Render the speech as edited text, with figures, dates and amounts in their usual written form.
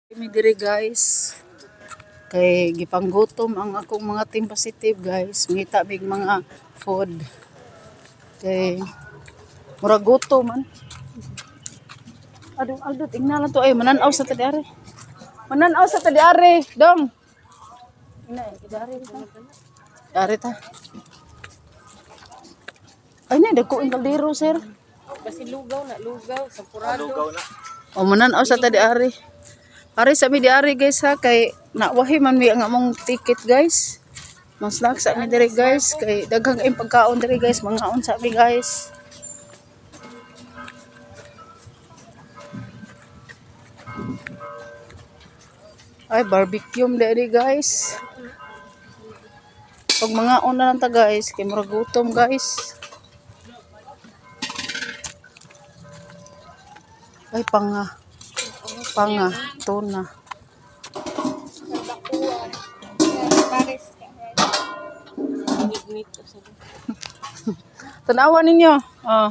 Kami diri guys. Kay gipanggutom ang akong mga team positive guys. Mangita big mga food. Kay mura gutom man. Aldo, tingnan lang to ay mananaw sa tadiari. Mananaw sa tadiari, dong. Ina, tadiari ta. Tadiari ta. Ay na dako ang kaldero sir. Kasi lugaw sa purado. Lugaw na. O mananaw sa tadiari. Ari sa mi diari guys ha kay nawahi man mi ang among ticket guys. Mas laksa mi diri guys kay daghang ang pagkaon diri guys, mangaon sa mi guys. Ay barbecue diri guys. Pag mangaon na lang ta guys kay mura gutom guys. Ay panga, tuna. Tanawan ninyo. Oh.